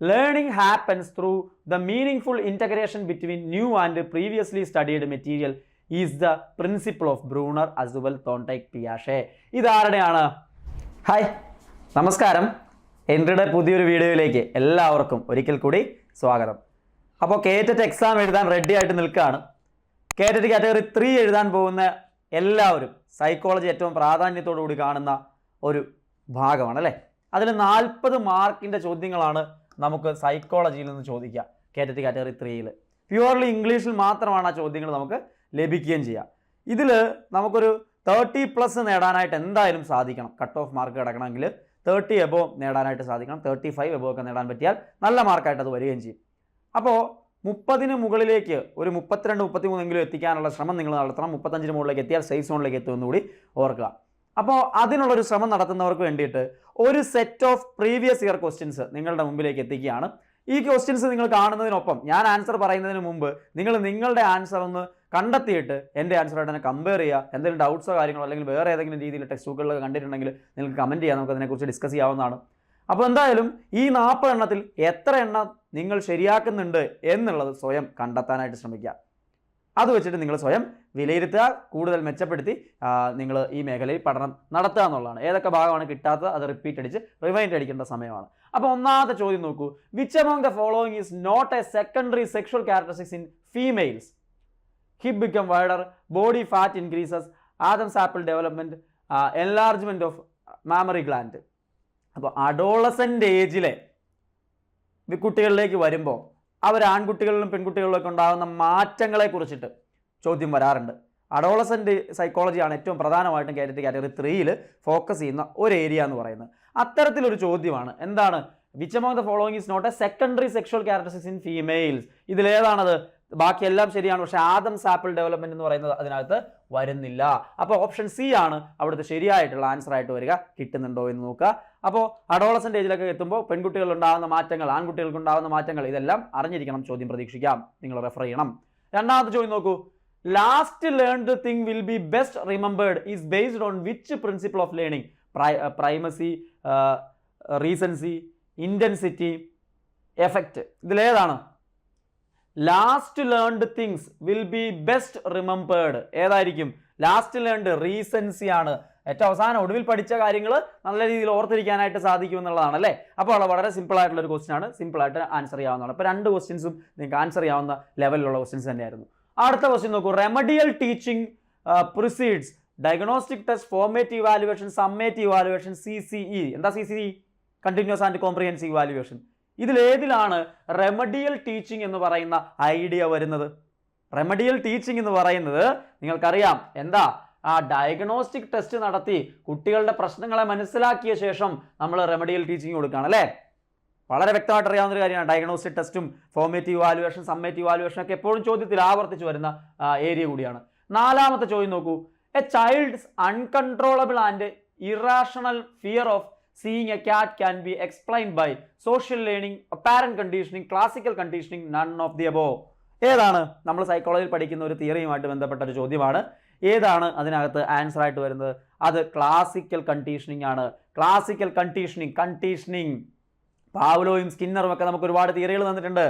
Learning happens through the meaning integration between new and previously studied material is the principle of Bruner, Azubel, Thorndike, Piaget. ഇതാരുടെയാണ്? Hi, നമസ്കാരം. എൻട്രിയുടെ പുതിയൊരു വീഡിയോയിലേക്ക് എല്ലാവർക്കും ഒരിക്കൽ കൂടി സ്വാഗതം. അപ്പോൾ കേറ്ററ്റ് എക്സാം എഴുതാൻ റെഡി ആയിട്ട് നിൽക്കുകയാണ്. കേറ്ററ്റ് കാറ്റഗറി 3 എഴുതാൻ പോകുന്ന എല്ലാവരും സൈക്കോളജി ഏറ്റവും പ്രാധാന്യത്തോടു കൂടി കാണുന്ന ഒരു ഭാഗമാണ് അല്ലേ. അതിൽ 40 മാർക്കിൻ്റെ ചോദ്യങ്ങളാണ് നമുക്ക് സൈക്കോളജിയിൽ നിന്ന് ചോദിക്കുക. കേറ്ററ്റ് കാറ്റഗറി 3യിൽ പ്യുവർലി ഇംഗ്ലീഷിൽ മാത്രമാണ് ആ ചോദ്യങ്ങൾ നമുക്ക് ലഭിക്കുകയും ചെയ്യുക. ഇതിൽ നമുക്കൊരു 30+ നേടാനായിട്ട് എന്തായാലും സാധിക്കണം. കട്ട് ഓഫ് മാർക്ക് കിടക്കണമെങ്കിൽ 30 എബോവ് നേടാനായിട്ട് സാധിക്കണം. 35 എബോവ് ഒക്കെ നേടാൻ പറ്റിയാൽ നല്ല മാർക്കായിട്ട് അത് വരികയും ചെയ്യും. അപ്പോൾ 30 മുകളിലേക്ക് ഒരു 32-33 എങ്കിലും എത്തിക്കാനുള്ള ശ്രമം നിങ്ങൾ നടത്തണം. 35 മുകളിലേക്ക് എത്തിയാൽ സേഫ് സോണിലേക്ക് എത്തുമെന്നുകൂടി ഓർക്കുക. അപ്പോൾ അതിനുള്ളൊരു ശ്രമം നടത്തുന്നവർക്ക് വേണ്ടിയിട്ട് ഒരു set of previous year questions നിങ്ങളുടെ മുമ്പിലേക്ക് എത്തിക്കുകയാണ്. ഈ ക്വസ്റ്റ്യൻസ് നിങ്ങൾ കാണുന്നതിനൊപ്പം ഞാൻ ആൻസർ പറയുന്നതിന് മുമ്പ് നിങ്ങൾ നിങ്ങളുടെ ആൻസർ ഒന്ന് കണ്ടെത്തിയിട്ട് എൻ്റെ ആൻസറായിട്ട് തന്നെ കമ്പയർ ചെയ്യുക. എന്തെങ്കിലും ഡൗട്ട്സോ കാര്യങ്ങളോ അല്ലെങ്കിൽ വേറെ ഏതെങ്കിലും രീതിയിൽ ടെക്സ്റ്റ് ബുക്കുകളിലൊക്കെ കണ്ടിട്ടുണ്ടെങ്കിൽ നിങ്ങൾക്ക് കമൻറ്റ് ചെയ്യാം. നമുക്ക് അതിനെക്കുറിച്ച് ഡിസ്കസ് ചെയ്യാവുന്നതാണ്. അപ്പോൾ എന്തായാലും ഈ 40 എണ്ണത്തിൽ എത്ര എണ്ണം നിങ്ങൾ ശരിയാക്കുന്നുണ്ട് എന്നുള്ളത് സ്വയം കണ്ടെത്താനായിട്ട് ശ്രമിക്കുക. അത് വെച്ചിട്ട് നിങ്ങൾ സ്വയം വിലയിരുത്തുക, കൂടുതൽ മെച്ചപ്പെടുത്തി നിങ്ങൾ ഈ മേഖലയിൽ പഠനം നടത്തുക എന്നുള്ളതാണ്. ഏതൊക്കെ ഭാഗമാണ് കിട്ടാത്തത് അത് റിപ്പീറ്റ് അടിച്ച് റിമൈൻഡ് അടിക്കേണ്ട സമയമാണ്. അപ്പോൾ ഒന്നാമത്തെ ചോദ്യം നോക്കൂ. Which among the following is not a secondary sexual characteristics in females? Hip become wider, body fat increases, Adam's apple development, enlargement of mammary gland. അപ്പോൾ അഡോളസൻ്റ് ഏജിലെ കുട്ടികളിലേക്ക് വരുമ്പോൾ അവർ ആൺകുട്ടികളിലും പെൺകുട്ടികളിലൊക്കെ ഉണ്ടാകുന്ന മാറ്റങ്ങളെ കുറിച്ചിട്ട് ചോദ്യം വരാറുണ്ട്. അഡോളസൻ്റ് സൈക്കോളജിയാണ് ഏറ്റവും പ്രധാനമായിട്ടും കാറ്റഗറി 3യിൽ ഫോക്കസ് ചെയ്യുന്ന ഒരു ഏരിയ എന്ന് പറയുന്നത്. അത്തരത്തിലൊരു ചോദ്യമാണ്. എന്താണ്? Which among the following is not a secondary sexual characteristics in females. ഇതിലേതാണത്? ബാക്കിയെല്ലാം ശരിയാണ്, പക്ഷേ ആദംസ് ആപ്പിൾ ഡെവലപ്മെന്റ് എന്ന് പറയുന്നത് അതിനകത്ത് വരുന്നില്ല. അപ്പോൾ ഓപ്ഷൻ സി ആണ് അവിടുത്തെ ശരിയായിട്ടുള്ള ആൻസർ ആയിട്ട് വരിക. കിട്ടുന്നുണ്ടോ എന്ന് നോക്കുക. അപ്പോൾ അഡോളസൻ്റ് ഏജിലൊക്കെ എത്തുമ്പോൾ പെൺകുട്ടികളിൽ ഉണ്ടാകുന്ന മാറ്റങ്ങൾ, ആൺകുട്ടികൾക്ക് ഉണ്ടാകുന്ന മാറ്റങ്ങൾ, ഇതെല്ലാം അറിഞ്ഞിരിക്കണം. ചോദ്യം പ്രതീക്ഷിക്കാം, നിങ്ങൾ റെഫർ ചെയ്യണം. രണ്ടാമത്തെ ചോദ്യം നോക്കൂ. Last learned thing will be best remembered is based on which principle of learning? Primacy, recency, intensity, effect. ഇതിലേതാണ്? Last learned things will be best remembered. ഏതായിരിക്കും? ലാസ്റ്റ് ലേൺഡ് റീസൻസി ആണ്. ഏറ്റവും അവസാനം ഒടുവിൽ പഠിച്ച കാര്യങ്ങൾ നല്ല രീതിയിൽ ഓർത്തിരിക്കാനായിട്ട് സാധിക്കും എന്നുള്ളതാണ് അല്ലേ. അപ്പോൾ വളരെ സിമ്പിൾ ആയിട്ടുള്ള ഒരു ക്വസ്റ്റ്യൻ ആണ്. സിമ്പിളായിട്ട് ആൻസർ ചെയ്യാവുന്നതാണ്. അപ്പോൾ 2 ക്വസ്റ്റ്യൻസും നിങ്ങൾക്ക് ആൻസർ ചെയ്യാവുന്ന ലെവലിലുള്ള ക്വസ്റ്റ്യൻസ് തന്നെയായിരുന്നു. അടുത്ത ക്വസ്റ്റ്യൻ നോക്കൂ. Remedial teaching precedes diagnostic test, formative evaluation, summative evaluation, CCE. എന്താ CCE? Continuous and comprehensive evaluation. ഇതിലേതിലാണ് റെമഡിയൽ ടീച്ചിങ് എന്ന് പറയുന്ന ഐഡിയ വരുന്നത്? റെമഡിയൽ ടീച്ചിങ് എന്ന് പറയുന്നത് നിങ്ങൾക്കറിയാം എന്താ? ആ ഡയഗ്നോസ്റ്റിക് ടെസ്റ്റ് നടത്തി കുട്ടികളുടെ പ്രശ്നങ്ങളെ മനസ്സിലാക്കിയ ശേഷം നമ്മൾ റെമഡിയൽ ടീച്ചിങ് കൊടുക്കുകയാണ് അല്ലേ. വളരെ വ്യക്തമായിട്ട് അറിയാവുന്ന ഒരു കാര്യമാണ്. ഡയഗ്നോസ്റ്റിക് ടെസ്റ്റും ഫോർമേറ്റീവ് ഇവാലുവേഷൻ, സമ്മേറ്റീവ് ഇവാലുവേഷൻ ഒക്കെ എപ്പോഴും ചോദ്യത്തിൽ ആവർത്തിച്ച് വരുന്ന ഏരിയ കൂടിയാണ്. നാലാമത്തെ ചോദ്യം നോക്കൂ. A child's uncontrollable and irrational fear of seeing a cat can be explained by social learning, apparent conditioning, classical conditioning, none of the above. ഏതാണ്? നമ്മൾ സൈക്കോളജിയിൽ പഠിക്കുന്ന ഒരു തിയറിയുമായിട്ട് ബന്ധപ്പെട്ട ഒരു ചോദ്യമാണ്. ഏതാണ് അതിനകത്ത് ആൻസർ ആയിട്ട് വരുന്നത്? അത് ക്ലാസിക്കൽ കണ്ടീഷനിങ് ആണ്. ക്ലാസിക്കൽ കണ്ടീഷനിങ് പാവ്ലോയും സ്കിന്നറും ഒക്കെ നമുക്ക് ഒരുപാട് തിയറികൾ തന്നിട്ടുണ്ട്.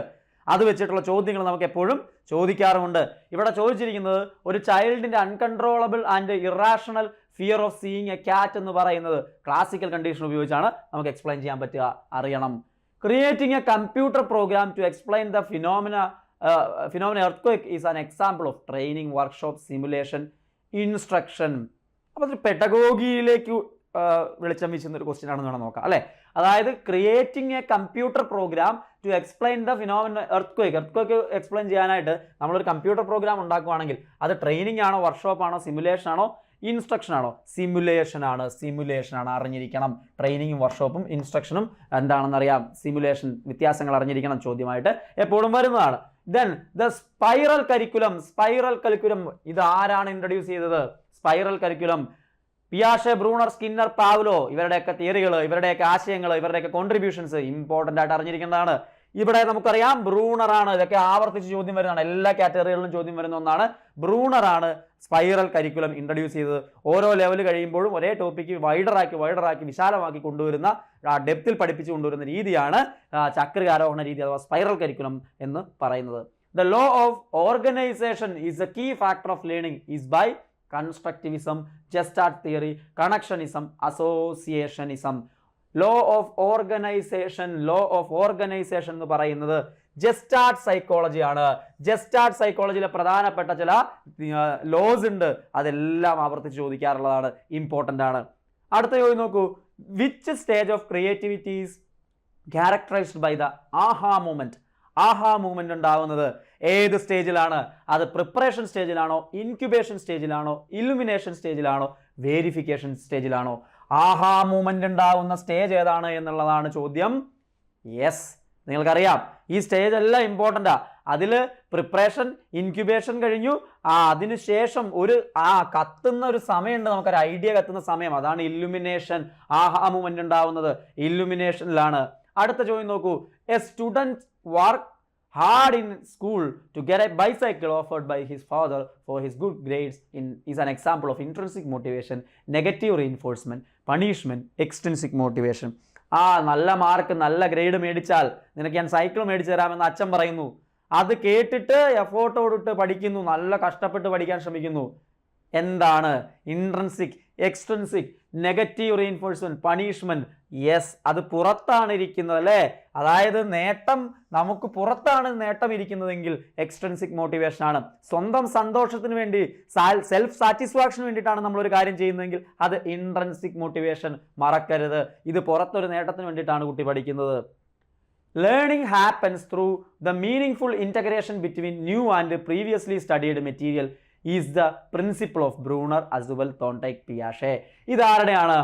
അത് വെച്ചിട്ടുള്ള ചോദ്യങ്ങൾ നമുക്ക് എപ്പോഴും ചോദിക്കാറുമുണ്ട്. ഇവിടെ ചോദിച്ചിരിക്കുന്നത് ഒരു ചൈൽഡിൻ്റെ uncontrollable and irrational fear of seeing a cat എന്ന് പറയുന്നത് ക്ലാസിക്കൽ കണ്ടീഷൻ ഉപയോഗിച്ചാണ് നമുക്ക് എക്സ്പ്ലെയിൻ ചെയ്യാൻ പറ്റുക. അറിയണം. Creating a computer program to explain the phenomena earthquake is an example of training, workshop, simulation, instruction. അപ്പോൾ അത് പെഡഗോഗിയിലേക്ക് വെളിച്ചം വീശുന്ന ഒരു ക്വസ്റ്റ്യൻ ആണെന്ന് വേണം നോക്കാം അല്ലേ. അതായത് creating a computer program to explain the phenomena earthquake explain ചെയ്യാനായിട്ട് നമ്മളൊരു കമ്പ്യൂട്ടർ പ്രോഗ്രാം ഉണ്ടാക്കുകയാണെങ്കിൽ അത് ട്രെയിനിങ് ആണോ, വർക്ക്ഷോപ്പ് ആണോ, സിമുലേഷൻ ആണോ, ഇൻസ്ട്രക്ഷൻ ആണോ? സിമുലേഷൻ ആണ്. അറിഞ്ഞിരിക്കണം. ട്രെയിനിങ്ങും വർക്ക്ഷോപ്പും ഇൻസ്ട്രക്ഷനും എന്താണെന്നറിയാം. സിമുലേഷൻ വ്യത്യാസങ്ങൾ അറിഞ്ഞിരിക്കണം. ചോദ്യമായിട്ട് എപ്പോഴും വരുന്നതാണ്. ദെൻ ദ സ്പൈറൽ കരിക്കുലം ഇത് ആരാണ് ഇൻട്രൊഡ്യൂസ് ചെയ്തത്? സ്പൈറൽ കരിക്കുലം പിയാഷെ, ബ്രൂണർ, സ്കിന്നർ, പാവ്ലോ. ഇവരുടെയൊക്കെ തിയറികൾ, ഇവരുടെയൊക്കെ ആശയങ്ങൾ, ഇവരുടെയൊക്കെ കോൺട്രിബ്യൂഷൻസ് ഇമ്പോർട്ടൻ്റ് ആയിട്ട് അറിഞ്ഞിരിക്കേണ്ടതാണ്. ഇവിടെ നമുക്കറിയാം ബ്രൂണർ ആണ്, ഇതൊക്കെ ആവർത്തിച്ച് ചോദ്യം വരുന്നതാണ്, എല്ലാ കാറ്റഗറികളിലും ചോദ്യം വരുന്ന ഒന്നാണ്. ബ്രൂണർ ആണ് സ്പൈറൽ കരിക്കുലം ഇൻട്രൊഡ്യൂസ് ചെയ്തത്. ഓരോ ലെവൽ കഴിയുമ്പോഴും ഒരേ ടോപ്പിക്ക് വൈഡറാക്കി വിശാലമാക്കി കൊണ്ടുവരുന്ന, ഡെപ്തിൽ പഠിപ്പിച്ചു കൊണ്ടുവരുന്ന രീതിയാണ് ചക്രികാരോഹണ രീതി അഥവാ സ്പൈറൽ കരിക്കുലം എന്ന് പറയുന്നത്. The law of organization is a key factor of learning is by constructivism, Gestalt theory, connectionism, associationism. Law of organization എന്ന് പറയുന്നത് ജെസ്റ്റാർട്ട് സൈക്കോളജി ആണ്. ജെസ്റ്റാർട്ട് സൈക്കോളജിയിലെ പ്രധാനപ്പെട്ട ചില ലോസ് ഉണ്ട്, അതെല്ലാം ആവർത്തിച്ച് ചോദിക്കാറുള്ളതാണ്, ഇമ്പോർട്ടൻ്റ് ആണ്. അടുത്ത ചോദ്യം നോക്കൂ. Which stage of creativity is characterized by the aha moment? Aha movement ഉണ്ടാവുന്നത് ഏത് സ്റ്റേജിലാണ്? അത് പ്രിപ്പറേഷൻ സ്റ്റേജിലാണോ, ഇൻക്യുബേഷൻ സ്റ്റേജിലാണോ, ഇലുമിനേഷൻ സ്റ്റേജിലാണോ, വേരിഫിക്കേഷൻ സ്റ്റേജിലാണോ? ആഹാ മൂവ്മെന്റ് ഉണ്ടാവുന്ന സ്റ്റേജ് ഏതാണ് എന്നുള്ളതാണ് ചോദ്യം. യെസ്, നിങ്ങൾക്കറിയാം ഈ സ്റ്റേജ് എല്ലാം ഇമ്പോർട്ടൻ്റാ. അതിൽ പ്രിപ്പറേഷൻ, ഇൻക്യുബേഷൻ കഴിഞ്ഞു, അതിനുശേഷം കത്തുന്ന ഒരു സമയമുണ്ട്, നമുക്കൊരു ഐഡിയ കത്തുന്ന സമയം, അതാണ് ഇല്ലുമിനേഷൻ. ആഹാ മൂവ്മെന്റ് ഉണ്ടാവുന്നത് ഇല്ലുമിനേഷനിലാണ്. അടുത്ത ചോദ്യം നോക്കൂ. A student work hard in school to get a bicycle offered by his father for his good grades is an example of intrinsic motivation, negative reinforcement, punishment, extrinsic motivation. നല്ല mark, നല്ല grade മേടിച്ചാൽ നിനക്ക് ഞാൻ cycle മേടിച്ചു തരാമെന്ന് അച്ഛൻ പറയുന്നു. അത് കേട്ടിട്ട് എഫോർട്ടോടിട്ട് പഠിക്കുന്നു, നല്ല കഷ്ടപ്പെട്ട് പഠിക്കാൻ ശ്രമിക്കുന്നു. എന്താണ് intrinsic, extrinsic, negative reinforcement, punishment? Yes, അത് പുറത്താണ് ഇരിക്കുന്നത് അല്ലേ? അതായത് നേട്ടം നമുക്ക് പുറത്താണ് നേട്ടം ഇരിക്കുന്നതെങ്കിൽ എക്സ്ട്രിൻസിക് മോട്ടിവേഷൻ ആണ്. സ്വന്തം സന്തോഷത്തിന് വേണ്ടി, സെൽഫ് സാറ്റിസ്ഫാക്ഷന് വേണ്ടിയിട്ടാണ് നമ്മൾ ഒരു കാര്യം ചെയ്യുന്നതെങ്കിൽ അത് ഇൻട്രൻസിക് മോട്ടിവേഷൻ. മറക്കരുത്, ഇത് പുറത്തൊരു നേട്ടത്തിന് വേണ്ടിയിട്ടാണ് കുട്ടി പഠിക്കുന്നത്. Learning happens through the meaningful integration between new and previously studied material is the principle of Bruner, Asubel, Thorndike, Piaget. ഇതാരുടെയാണ്?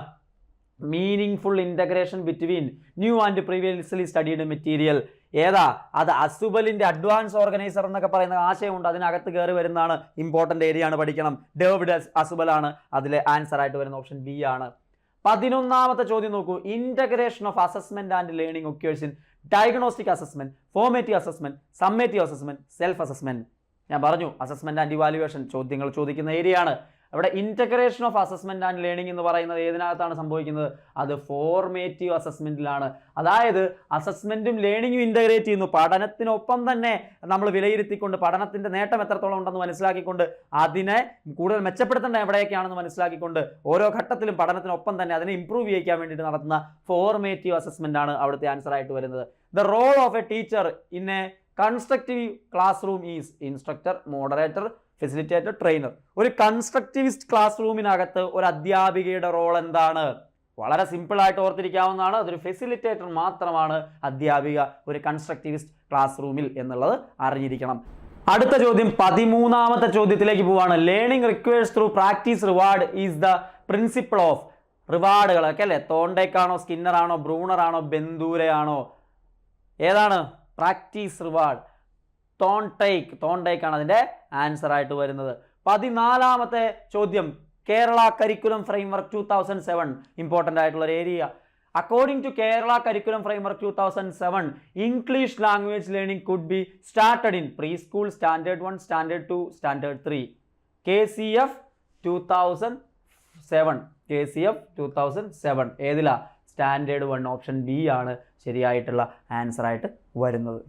Meaning integration between new and previously studied material. ഏതാ? അത് അസുബലിന്റെ അഡ്വാൻസ് ഓർഗനൈസർ എന്നൊക്കെ പറയുന്ന ആശയമുണ്ട്, അതിനകത്ത് കയറി വരുന്നതാണ്. ഇമ്പോർട്ടൻ്റ് ഏരിയ ആണ് പഠിക്കണം. ഡേവിഡ് അസുബൽ ആണ് അതിലെ ആൻസർ ആയിട്ട് വരുന്ന, ഓപ്ഷൻ ബി ആണ്. 11ാമത്തെ ചോദ്യം നോക്കൂ. Integration of assessment and learning occurs in diagnostic assessment, formative assessment, summative assessment, self assessment. ഞാൻ പറഞ്ഞു അസസ്മെന്റ് ആൻഡ് ഇവാലുവേഷൻ ചോദ്യങ്ങൾ ചോദിക്കുന്ന ഏരിയ ആണ്. അവിടെ integration of assessment and learning എന്ന് പറയുന്നത് ഏതിനകത്താണ് സംഭവിക്കുന്നത്? അത് ഫോർമേറ്റീവ് അസസ്മെന്റിലാണ്. അതായത് അസസ്മെന്റും ലേണിംഗും ഇന്റഗ്രേറ്റ് ചെയ്യുന്നു. പഠനത്തിനൊപ്പം തന്നെ നമ്മൾ വിലയിരുത്തിക്കൊണ്ട്, പഠനത്തിന്റെ നേട്ടം എത്രത്തോളം ഉണ്ടെന്ന് മനസ്സിലാക്കിക്കൊണ്ട്, അതിനെ കൂടുതൽ മെച്ചപ്പെടുത്തേണ്ട എവിടെയൊക്കെയാണെന്ന് മനസ്സിലാക്കിക്കൊണ്ട്, ഓരോ ഘട്ടത്തിലും പഠനത്തിനൊപ്പം തന്നെ അതിനെ ഇംപ്രൂവ് ചെയ്യിക്കാൻ വേണ്ടിയിട്ട് നടത്തുന്ന ഫോർമേറ്റീവ് അസസ്മെന്റ് ആണ് അവിടുത്തെ ആൻസർ ആയിട്ട് വരുന്നത്. The role of a teacher in a constructive classroom is instructor, moderator, facilitator, trainer. ഒരു കൺസ്ട്രക്റ്റിവിസ്റ്റ് ക്ലാസ് റൂമിനകത്ത് ഒരു അധ്യാപികയുടെ റോൾ എന്താണ്? വളരെ സിമ്പിൾ ആയിട്ട് ഓർത്തിരിക്കാവുന്നതാണ്. അതൊരു ഫെസിലിറ്റേറ്റർ മാത്രമാണ് അധ്യാപിക ഒരു കൺസ്ട്രക്റ്റിവിസ്റ്റ് ക്ലാസ് റൂമിൽ എന്നുള്ളത് അറിഞ്ഞിരിക്കണം. അടുത്ത ചോദ്യം 13ാമത്തെ ചോദ്യത്തിലേക്ക് പോവാണ്. Learning requires through practice reward is the principle of. റിവാർഡുകളൊക്കെ അല്ലേ? തോണ്ടേക്ക് ആണോ, സ്കിന്നർ ആണോ, ബ്രൂണർ ആണോ, ബെന്തൂരയാണോ? ഏതാണ് പ്രാക്ടീസ് റിവാർഡ്? തോണ്ടേക്ക് ആണ് അതിന്റെ ആൻസർ ആയിട്ട് വരുന്നത്. 14ാമത്തെ ചോദ്യം. കേരള കരിക്കുലം ഫ്രെയിംവർക്ക് 2007, ഇമ്പോർട്ടൻ്റ് ആയിട്ടുള്ള ഒരു area. According to Kerala curriculum framework 2007, English language learning could be started in preschool, standard 1, standard 2, standard 3. KCF 2007, KCF 2007 ഏതിലാ? സ്റ്റാൻഡേർഡ് 1, ഓപ്ഷൻ ബി ആണ് ശരിയായിട്ടുള്ള ആൻസർ ആയിട്ട് വരുന്നത്.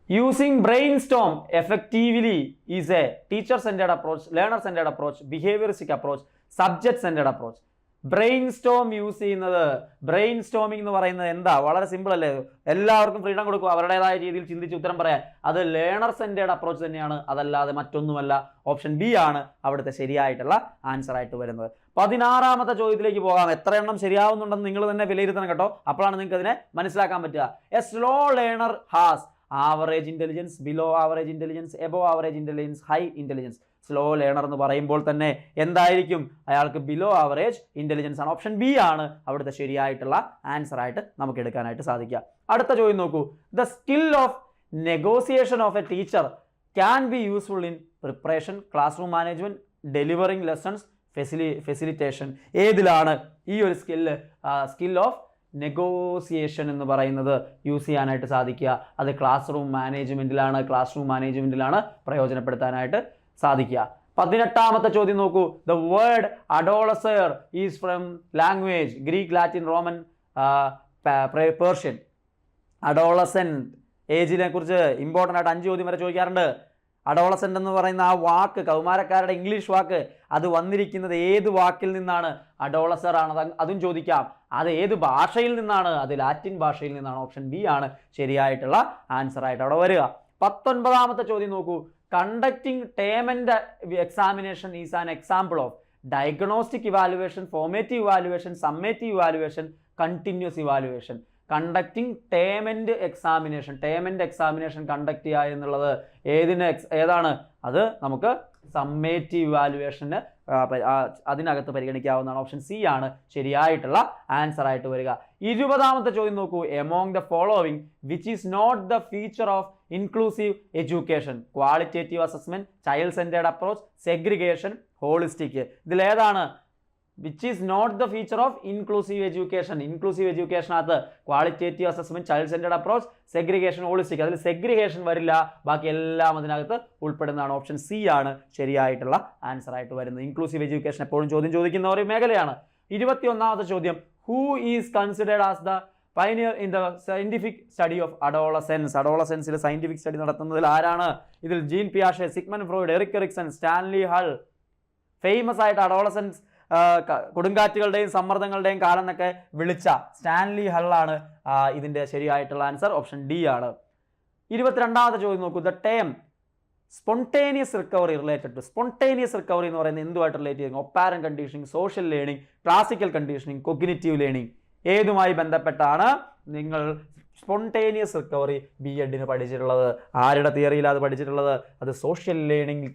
Using brainstorm effectively is a teacher-centered approach, learner-centered approach, behavioristic approach, subject-centered approach. Brainstorm use ചെയ്യുന്നത്, ബ്രെയിൻസ്റ്റോമിംഗ് എന്ന് പറയുന്നത് എന്താ? വളരെ സിമ്പിൾ അല്ലേ? എല്ലാവർക്കും ഫ്രീഡം കൊടുക്കും അവരുടേതായ രീതിയിൽ ചിന്തിച്ച് ഉത്തരം പറയാൻ. അത് ലേണർ സെന്റേഡ് അപ്രോച്ച് തന്നെയാണ്, അതല്ലാതെ മറ്റൊന്നുമല്ല. ഓപ്ഷൻ ബി ആണ് അവിടുത്തെ ശരിയായിട്ടുള്ള ആൻസർ ആയിട്ട് വരുന്നത്. 16ാമത്തെ ചോദ്യത്തിലേക്ക് പോകാം. എത്ര എണ്ണം ശരിയാവുന്നുണ്ടെന്ന് നിങ്ങൾ തന്നെ വിലയിരുത്തണം കേട്ടോ, അപ്പോഴാണ് നിങ്ങൾക്ക് അതിനെ മനസ്സിലാക്കാൻ പറ്റുക. A slow learner has average intelligence, below average intelligence, above average intelligence, high intelligence. Slow learner എന്ന് പറയുമ്പോൾ തന്നെ എന്തായിരിക്കും? അയാൾക്ക് ബിലോ ആവറേജ് ഇന്റലിജൻസ് ആണ്. ഓപ്ഷൻ ബി ആണ് അവിടുത്തെ ശരിയായിട്ടുള്ള ആൻസർ ആയിട്ട് നമുക്ക് എടുക്കാനായിട്ട് സാധിക്കുക. അടുത്ത ചോദ്യം നോക്കൂ. The skill of negotiation of a teacher can be useful in preparation, classroom management, delivering lessons, facilitation. ഏതിലാണ് ഈ ഒരു സ്കിൽ ഓഫ് നെഗോസിയേഷൻ എന്ന് പറയുന്നത് യൂസ് ചെയ്യാനായിട്ട് സാധിക്കുക. അത് ക്ലാസ് റൂം മാനേജ്മെൻറ്റിലാണ് പ്രയോജനപ്പെടുത്താനായിട്ട് സാധിക്കുക. 18ാമത്തെ ചോദ്യം നോക്കൂ. The word adolescere is from language Greek, Latin, Roman, Persian. Adolescent ഏജിനെ കുറിച്ച് ഇമ്പോർട്ടൻ്റ് ആയിട്ട് 5 ചോദ്യം വരെ ചോദിക്കാറുണ്ട്. അഡോളസെന്റ് എന്ന് പറയുന്ന ആ വാക്ക്, കൗമാരക്കാരുടെ ഇംഗ്ലീഷ് വാക്ക്, അത് വന്നിരിക്കുന്നത് ഏത് വാക്കിൽ നിന്നാണ്? അഡോളസർ ആണ്. അതും ചോദിക്കാം. അത് ഏത് ഭാഷയിൽ നിന്നാണ്? അത് ലാറ്റിൻ ഭാഷയിൽ നിന്നാണ്. ഓപ്ഷൻ ബി ആണ് ശരിയായിട്ടുള്ള ആൻസർ ആയിട്ട് അവിടെ വരിക. 19ാമത്തെ ചോദ്യം നോക്കൂ. Conducting term and examination is an example of diagnostic evaluation, formative evaluation, summative evaluation, continuous evaluation. Conducting term and examination conduct ചെയ്യുക എന്നുള്ളത് ഏതാണ്? അത് നമുക്ക് സമ്മേറ്റീവ് ഇവാലുവേഷന് അതിനകത്ത് പരിഗണിക്കാവുന്നതാണ്. ഓപ്ഷൻ സി ആണ് ശരിയായിട്ടുള്ള ആൻസർ ആയിട്ട് വരിക. 20ാമത്തെ ചോദ്യം നോക്കൂ. Among the following which is not the feature of inclusive education? Qualitative assessment, child centered approach, segregation, holistic. ഇതിലേതാണ്? Which is not the feature of inclusive education. Inclusive എഡ്യൂക്കേഷനകത്ത് qualitative assessment, child centered approach, segregation, holistic. അതിൽ segregation വരില്ല, ബാക്കി എല്ലാം അതിനകത്ത് ഉൾപ്പെടുന്നതാണ്. Option C ആണ് ശരിയായിട്ടുള്ള ആൻസർ ആയിട്ട് വരുന്നത്. ഇൻക്ലൂസീവ് എഡ്യൂക്കേഷൻ എപ്പോഴും ചോദിക്കുന്ന ഒരു മേഖലയാണ്. 21ാമത്തെ ചോദ്യം. Who is considered as the pioneer in the scientific study of adolescence? അഡോളസെൻസിൽ സയന്റിഫിക് സ്റ്റഡി നടത്തുന്നതിൽ ആരാണ്? ഇതിൽ ജീൻ പിയാഷെ, Sigmund Freud, Erik Erikson, Stanley Hall. Famous ആയിട്ട് അഡോളസെൻസ് കൊടുങ്കാറ്റുകളുടെയും സമ്മർദ്ദങ്ങളുടെയും കാലം എന്നൊക്കെ വിളിച്ച സ്റ്റാൻലി ഹള്ളാണ് ഇതിൻ്റെ ശരിയായിട്ടുള്ള ആൻസർ. ഓപ്ഷൻ ഡി ആണ്. 22ാമത്തെ ചോദ്യം നോക്കൂ. The term spontaneous recovery related to. Spontaneous recovery എന്ന് പറയുന്നത് എന്തുമായിട്ട് റിലേറ്റ് ചെയ്യുന്നു? Operant conditioning, social learning, classical conditioning, cognitive learning. ഏതുമായി ബന്ധപ്പെട്ടാണ് നിങ്ങൾ സ്പോണ്ടേനിയസ് റിക്കവറി ബി.എഡിന് പഠിച്ചിട്ടുള്ളത്? ആരുടെ തിയറിയിലാണ് അത് പഠിച്ചിട്ടുള്ളത്? അത് സോഷ്യൽ ലേണിംഗ്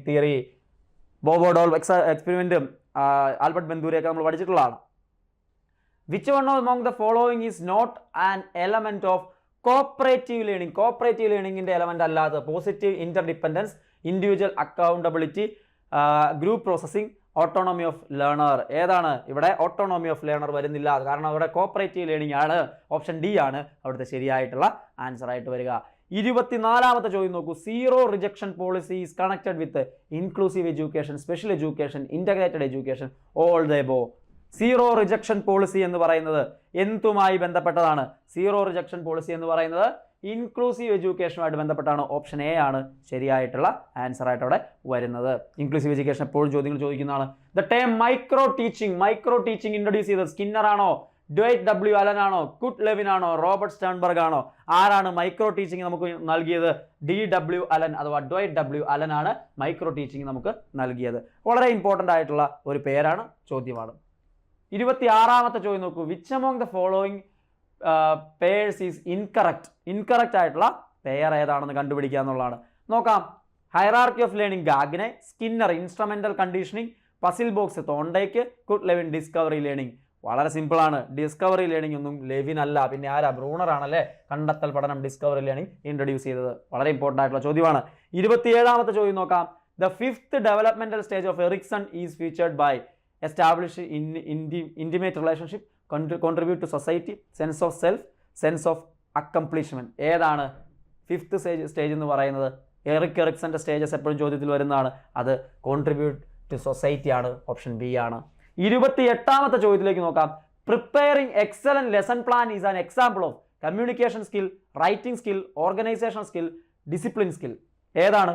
തിയറി ബോബോഡോൾ എക്സ്പെരിമെന്റും ആൽബർട്ട് ബെന്തൂരിയൊക്കെ നമ്മൾ പഠിച്ചിട്ടുള്ളതാണ്. Which one among the following is not an element of cooperative learning? Cooperative ലേണിംഗിന്റെ എലമെന്റ് അല്ലാതെ positive interdependence, individual accountability, group processing, autonomy of learner. ഏതാണ് ഇവിടെ? ഓട്ടോണോമി ഓഫ് ലേണർ വരുന്നില്ല, കാരണം അവിടെ കോപ്പറേറ്റീവ് ലേണിംഗ് ആണ്. ഓപ്ഷൻ ഡി ആണ് അവിടുത്തെ ശരിയായിട്ടുള്ള ആൻസർ ആയിട്ട് വരിക. 24ാമത്തെ ചോദ്യം നോക്കൂ. Zero rejection policy is connected with inclusive education, special education, integrated education, all the above. Zero rejection policy എന്ന് പറയുന്നത് എന്തുമായി ബന്ധപ്പെട്ടതാണ്? സീറോ റിജക്ഷൻ പോളിസി എന്ന് പറയുന്നത് ഇൻക്ലൂസീവ് എഡ്യൂക്കേഷനുമായിട്ട് ബന്ധപ്പെട്ടാണ്. ഓപ്ഷൻ എ ആണ് ശരിയായിട്ടുള്ള ആൻസർ ആയിട്ട് അവിടെ വരുന്നത്. ഇൻക്ലൂസീവ് എഡ്യൂക്കേഷൻ എപ്പോഴും ചോദ്യങ്ങൾ ചോദിക്കുന്നതാണ്. The term micro teaching introduce ചെയ്തത് സ്കിന്നർ ആണോ, ഡ്വൈറ്റ് ഡബ്ല്യു അലൻ ആണോ, കുട്ട് ലെവിൻ ആണോ, റോബർട്ട് സ്റ്റേൺബർഗ് ആണോ? ആരാണ് മൈക്രോ ടീച്ചിങ് നമുക്ക് നൽകിയത്? ഡി.ഡബ്ല്യു അലൻ അഥവാ ഡ്വൈറ്റ് ഡബ്ല്യു അലൻ ആണ് മൈക്രോ ടീച്ചിങ് നമുക്ക് നൽകിയത്. വളരെ ഇമ്പോർട്ടൻ്റ് ആയിട്ടുള്ള ഒരു പേരാണ്, ചോദ്യമാണ്. 26ാമത്തെ ചോദ്യം നോക്കൂ. Which among the following purse is incorrect ആയിട്ടുള്ള പെയർ ഏതാണെന്ന് കണ്ടുപിടിക്കുക എന്നുള്ളതാണ്. നോക്കാം. Hierarchy of learning Gagne, Skinner instrumental conditioning, puzzle box തോണ്ടയ്ക്ക്, Kut Levin discovery learning. വളരെ സിമ്പിളാണ്. ഡിസ്കവറി ലേണിംഗ് ഒന്നും ലെവിൻ അല്ല, പിന്നെ ആരാ? ബ്രൂണർ ആണല്ലേ കണ്ടെത്തൽ പഠനം ഡിസ്കവറി ലേണിംഗ് ഇൻട്രൊഡ്യൂസ് ചെയ്തത്. വളരെ ഇമ്പോർട്ടൻ്റ് ആയിട്ടുള്ള ചോദ്യമാണ്. 27ാമത്തെ ചോദ്യം നോക്കാം. The fifth developmental stage of Erikson is featured by establish intimate relationship, contribute to society, sense of self, sense of accomplishment. ഏതാണ് ഫിഫ്ത്ത് സ്റ്റേജ് എന്ന് പറയുന്നത്? എറിക് എറിക്സന്റെ സ്റ്റേജസ് എപ്പോഴും ചോദ്യത്തിൽ വരുന്നതാണ്. അത് കോൺട്രിബ്യൂട്ട് ടു സൊസൈറ്റി ആണ്. ഓപ്ഷൻ ബി ആണ്. 28ാമത്തെ ചോദ്യത്തിലേക്ക് നോക്കാം. Preparing excellent lesson plan is an example of communication skill, writing skill, organization skill, discipline skill. ഏതാണ്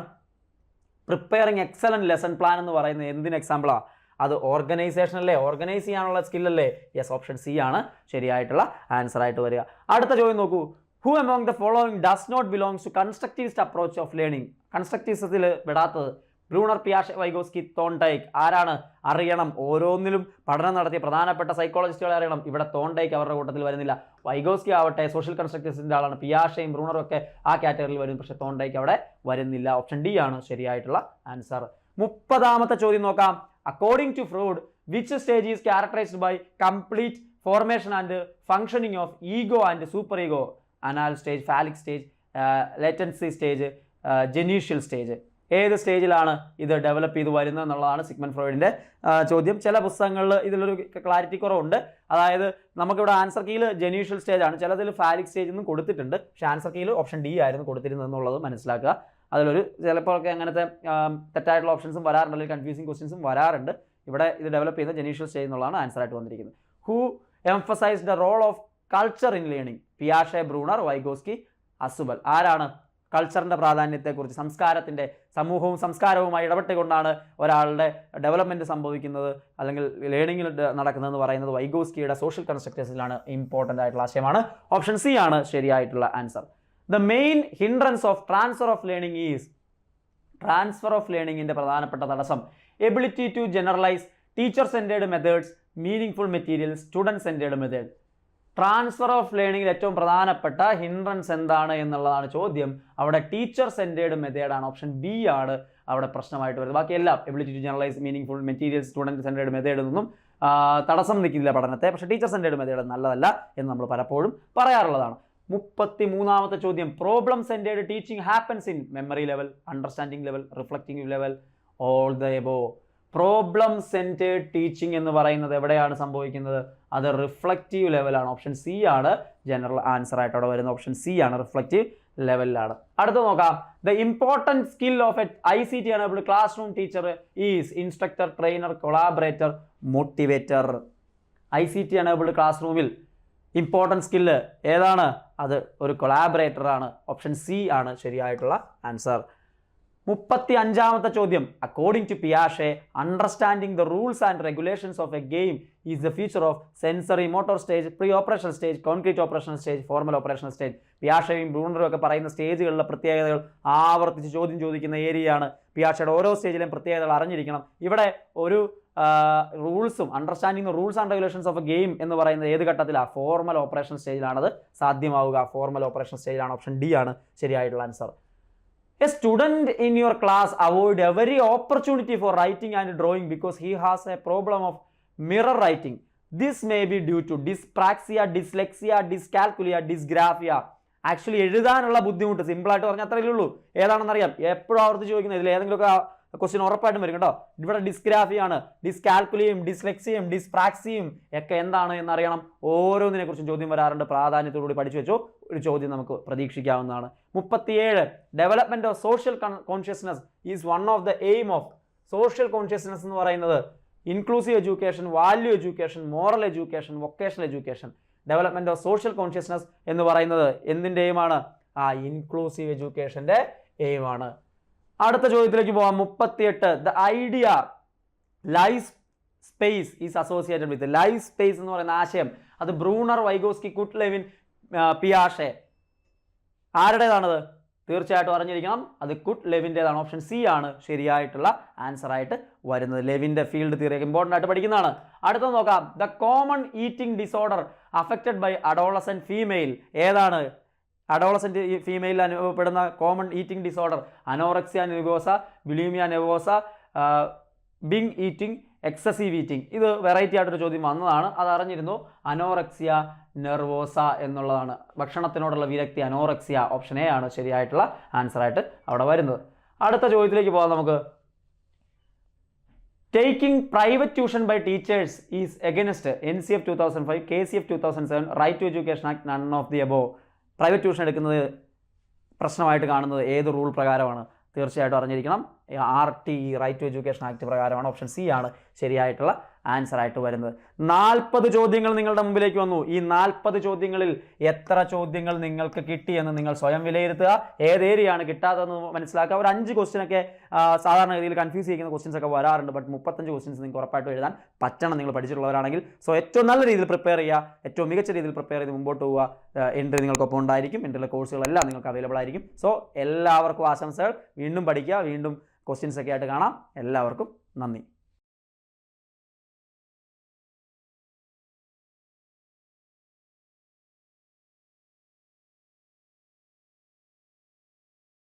പ്രിപ്പയറിംഗ് എക്സലന്റ് ലെസൺ പ്ലാൻ എന്ന് പറയുന്നത്? എന്തിന് എക്സാമ്പിളാണ്? അത് ഓർഗനൈസേഷൻ അല്ലേ? ഓർഗനൈസ് ചെയ്യാനുള്ള സ്കില്ലല്ലേ? യെസ്, ഓപ്ഷൻ സി ആണ് ശരിയായിട്ടുള്ള ആൻസർ ആയിട്ട് വരിക. അടുത്ത ചോദ്യം നോക്കൂ. Who among the following does not belongs to constructivist approach of learning? കൺസ്ട്രക്റ്റിവിസത്തിൽ വിടാത്തത് ബ്രൂണർ, പിയാഷെ, വൈഗോസ്കി, തോണ്ടൈക്ക്. ആരാണ്? അറിയണം. ഓരോന്നിലും പഠനം നടത്തിയ പ്രധാനപ്പെട്ട സൈക്കോളജിസ്റ്റുകളെ അറിയണം. ഇവിടെ തോണ്ടൈക്ക് അവരുടെ കൂട്ടത്തിൽ വരുന്നില്ല. വൈഗോസ്കി ആവട്ടെ സോഷ്യൽ കൺസ്ട്രക്റ്റിവിസ്റ്റിന്റെ ആളാണ്. പിയാഷയും ബ്രൂണറും ഒക്കെ ആ കാറ്റഗറിയിൽ വരും, പക്ഷേ തോണ്ടൈക്ക് അവിടെ വരുന്നില്ല. ഓപ്ഷൻ ഡി ആണ് ശരിയായിട്ടുള്ള ആൻസർ. 30ാമത്തെ ചോദ്യം നോക്കാം. According to Freud, which stage is characterized by complete formation and functioning of ego and super ego? Anal stage, phallic stage, latency stage, genital stage. ഏത് സ്റ്റേജിലാണ് ഇത് ഡെവലപ്പ് ചെയ്ത് വരുന്നത് എന്നുള്ളതാണ് സിഗ്മണ്ട് ഫ്രോയിഡിൻ്റെ ചോദ്യം. ചില പുസ്തകങ്ങളിൽ ഇതിലൊരു ക്ലാരിറ്റി കുറവുണ്ട്. അതായത് നമുക്കിവിടെ ആൻസർ കീയിൽ ജനീഷ്യൽ സ്റ്റേജ് ആണ്, ചിലതിൽ ഫാലിക് സ്റ്റേജ് എന്നും കൊടുത്തിട്ടുണ്ട്. പക്ഷേ ആൻസർ കീയിൽ ഓപ്ഷൻ ഡി ആയിരുന്നു കൊടുത്തിരുന്നത് എന്നുള്ളത് മനസ്സിലാക്കുക. അതിലൊരു ചിലപ്പോഴൊക്കെ അങ്ങനത്തെ തെറ്റായിട്ടുള്ള ഓപ്ഷൻസും വരാറുണ്ട്, അല്ലെങ്കിൽ കൺഫ്യൂസിങ് ക്വസ്റ്റ്യൻസും വരാറുണ്ട്. ഇവിടെ ഇത് ഡെവലപ്പ് ചെയ്യുന്ന ജനീഷ്യൽ സ്റ്റേജ് എന്നുള്ളതാണ് ആൻസർ ആയിട്ട് വന്നിരിക്കുന്നത്. Who emphasize the role of culture in learning? പിയാഷെ, ബ്രൂണർ, വൈഗോസ്കി, അസുബൽ. ആരാണ് കൾച്ചറിൻ്റെ പ്രാധാന്യത്തെക്കുറിച്ച്, സമൂഹവും സംസ്കാരവുമായി ഇടപെട്ടുകൊണ്ടാണ് ഒരാളുടെ ഡെവലപ്മെൻറ്റ് സംഭവിക്കുന്നത് അല്ലെങ്കിൽ ലേണിങ്ങിൽ നടക്കുന്നതെന്ന് പറയുന്നത് വൈഗോസ്കിയുടെ സോഷ്യൽ കൺസ്ട്രക്റ്റേഴ്സിലാണ് ഇമ്പോർട്ടൻ്റ് ആയിട്ടുള്ള ആശയമാണ്. ഓപ്ഷൻ സി ആണ് ശരിയായിട്ടുള്ള answer. The main hindrance of transfer of learning is? Transfer of ലേണിങ്ങിൻ്റെ പ്രധാനപ്പെട്ട തടസ്സം ability to generalize, teacher centered methods, meaning materials, student centered method. Transfer of ലേണിംഗിൽ ഏറ്റവും പ്രധാനപ്പെട്ട ഹിൻഡ്രൻസ് എന്താണ് എന്നുള്ളതാണ് ചോദ്യം. അവിടെ ടീച്ചർ സെൻറ്റേർഡ് മെത്തേഡാണ്, ഓപ്ഷൻ ബി ആണ് അവിടെ പ്രശ്നമായിട്ട് വരുന്നത്. ബാക്കിയെല്ലാം ability to generalize, meaning materials, student centered method ഒന്നും തടസ്സം നിൽക്കില്ല പഠനത്തെ. പക്ഷേ ടീച്ചർ സെൻറ്റേർഡ് മെത്തേഡ് നല്ലതല്ല എന്ന് നമ്മൾ പലപ്പോഴും പറയാറുള്ളതാണ്. 33ാമത്തെ ചോദ്യം, problem centred teaching happens in memory level, understanding level, reflecting level, all the above. Problem centred teaching എന്ന് പറയുന്നത് എവിടെയാണ് സംഭവിക്കുന്നത്? അത് റിഫ്ലക്റ്റീവ് ലെവലാണ്. ഓപ്ഷൻ സി ആണ് ജനറൽ ആൻസർ ആയിട്ട് അവിടെ വരുന്നത്. ഓപ്ഷൻ സി ആണ്, റിഫ്ലക്റ്റീവ് ലെവലിലാണ്. അടുത്ത് നോക്കാം. The important skill of A ICT enabled class room teacher is instructor, trainer, collaborator, motivator. ICT enabled class റൂമിൽ ഇമ്പോർട്ടൻറ്റ് സ്കില്ല് ഏതാണ്? അത് ഒരു കൊളാബറേറ്റർ ആണ്. ഓപ്ഷൻ സി ആണ് ശരിയായിട്ടുള്ള ആൻസർ. 35ാമത്തെ ചോദ്യം, അക്കോർഡിംഗ് ടു പിയാഷെ, understanding the rules and regulations of a game is the feature of sensory motor stage, preoperational stage, concrete operational stage, formal operational stage. പിയാഷയും ബ്രൂണറും ഒക്കെ പറയുന്ന സ്റ്റേജുകളിലെ പ്രത്യേകതകൾ ആവർത്തിച്ച് ചോദ്യം ചോദിക്കുന്ന ഏരിയയാണ്. പിയാഷയുടെ ഓരോ സ്റ്റേജിലെയും പ്രത്യേകതകൾ അറിഞ്ഞിരിക്കണം. ഇവിടെ ഒരു റൂൾസും understanding rules and regulations of a game എന്ന് പറയുന്നത് ഏത് ഘട്ടത്തിലാണ്? ഫോർമൽ ഓപ്പറേഷൻ സ്റ്റേജിലാണത് സാധ്യമാവുക. ഫോർമൽ ഓപ്പറേഷൻ സ്റ്റേജിലാണ്. ഓപ്ഷൻ ഡി ആണ് ശരിയായിട്ടുള്ള answer. A student in your class avoid every opportunity for writing and drawing because he has a problem of mirror writing. This may be due to dyspraxia, dyslexia, dyscalculia, dysgraphia. Actually എഴുതാനുള്ള ബുദ്ധിമുട്ട്, സിമ്പിളായിട്ട് പറഞ്ഞാൽ അത്രയേ ഉള്ളൂ. ഏതാണെന്നറിയാം, എപ്പോഴും ആവർത്തിച്ച് ചോദിക്കുന്നത്. ഇതിൽ ഏതെങ്കിലുമൊക്കെ ക്വസ്റ്റ്യൻ ഉറപ്പായിട്ടും വരും കേട്ടോ. ഇവിടെ ഡിസ്ഗ്രാഫിയാണ്, ഡിസ്കാൽക്കുലിയും, ഡിസ്ലെക്സിയും, ഡിസ്പ്രാക്സിയും ഒക്കെ എന്താണ് എന്നറിയണം. ഓരോന്നിനെ കുറിച്ചും ചോദ്യം വരാറുണ്ട്. പ്രാധാന്യത്തോടുകൂടി പഠിച്ചു വെച്ചോ, ഒരു ചോദ്യം നമുക്ക് പ്രതീക്ഷിക്കാവുന്നതാണ്. 37 development of social consciousness is one of the aim of. Social consciousness എന്ന് പറയുന്നത് inclusive education, value education, moral education, vocational education. Development of social consciousness എന്ന് പറയുന്നത് എന്തിൻ്റെ എയിമാണ്? ഇൻക്ലൂസീവ് എഡ്യൂക്കേഷൻ്റെ എയിമാണ്. അടുത്ത ചോദ്യത്തിലേക്ക് പോകാം. 38 the idea life space is associated with. Life space എന്ന് പറയുന്ന ആശയം അത് ബ്രൂണർ, വൈഗോസ്കി, കുട്ട് ലെവിൻ, പിയാഷെ. ആരുടേതാണത്? തീർച്ചയായിട്ടും അറിഞ്ഞിരിക്കണം. അത് കുട്ട് ലെവിൻ്റെതാണ്. ഓപ്ഷൻ സി ആണ് ശരിയായിട്ടുള്ള ആൻസർ ആയിട്ട് വരുന്നത്. ലെവിൻ്റെ ഫീൽഡ് തിയറി ഇമ്പോർട്ടൻ്റ് ആയിട്ട് പഠിക്കുന്നതാണ്. അടുത്ത നോക്കാം. The common eating disorder affected by adolescent female. ഏതാണ് അഡോളസെന്റ് ഫീമെയിലിൽ അനുഭവപ്പെടുന്ന common eating disorder? Anorexia nervosa, bulimia nervosa, binge eating, excessive eating. ഇത് വെറൈറ്റി ആയിട്ടൊരു ചോദ്യം വന്നതാണ്, അത് അറിഞ്ഞിരുന്നു. അനോറക്സിയ നെർവോസ എന്നുള്ളതാണ്. ഭക്ഷണത്തിനോടുള്ള വിരക്തി, അനോറക്സിയ. ഓപ്ഷൻ എ ആണ് ശരിയായിട്ടുള്ള ആൻസർ ആയിട്ട് അവിടെ വരുന്നത്. അടുത്ത ചോദ്യത്തിലേക്ക് പോകാം നമുക്ക്. Taking private tuition by teachers is against NCF 2005, KCF 2007, right to education act, none of the above. Private tuition എടുക്കുന്നത് പ്രശ്നമായിട്ട് കാണുന്നത് ഏത് റൂൾ പ്രകാരമാണ്? തീർച്ചയായിട്ടും അറിഞ്ഞിരിക്കണം. RTE, right to education act പ്രകാരമാണ്. ഓപ്ഷൻ സി ആണ് ശരിയായിട്ടുള്ള ആൻസർ ആയിട്ട് വരുന്നത്. 40 ചോദ്യങ്ങൾ നിങ്ങളുടെ മുമ്പിലേക്ക് വന്നു. ഈ 40 ചോദ്യങ്ങളിൽ എത്ര ചോദ്യങ്ങൾ നിങ്ങൾക്ക് കിട്ടിയെന്ന് നിങ്ങൾ സ്വയം വിലയിരുത്തുക. ഏത് ഏരിയയാണ് കിട്ടാത്തതെന്ന് മനസ്സിലാക്കുക. ഒരു 5 ക്വസ്റ്റ്യനൊക്കെ സാധാരണഗതിയിൽ കൺഫ്യൂസ് ചെയ്യുന്ന ക്വസ്റ്റ്യൻസ് ഒക്കെ വരാറുണ്ട്. ബട്ട് 35 ക്വസ്റ്റ്യൻസ് നിങ്ങൾക്ക് ഉറപ്പായിട്ടും എഴുതാൻ പറ്റണം നിങ്ങൾ പഠിച്ചിട്ടുള്ളവരാണെങ്കിൽ. സോ ഏറ്റവും നല്ല രീതിയിൽ പ്രിപ്പയർ ചെയ്യുക, ഏറ്റവും മികച്ച രീതിയിൽ പ്രിപ്പയർ ചെയ്ത് മുമ്പോട്ട് പോവുക. എൻട്രി നിങ്ങൾക്കൊപ്പം ഉണ്ടായിരിക്കും. എൻട്രിയിലെ കോഴ്സുകളെല്ലാം നിങ്ങൾക്ക് അവൈലബിൾ ആയിരിക്കും. സോ എല്ലാവർക്കും ആശംസകൾ. വീണ്ടും പഠിക്കുക, വീണ്ടും ക്വസ്റ്റ്യൻസ് ഒക്കെ ആയിട്ട് കാണാം. എല്ലാവർക്കും നന്ദി.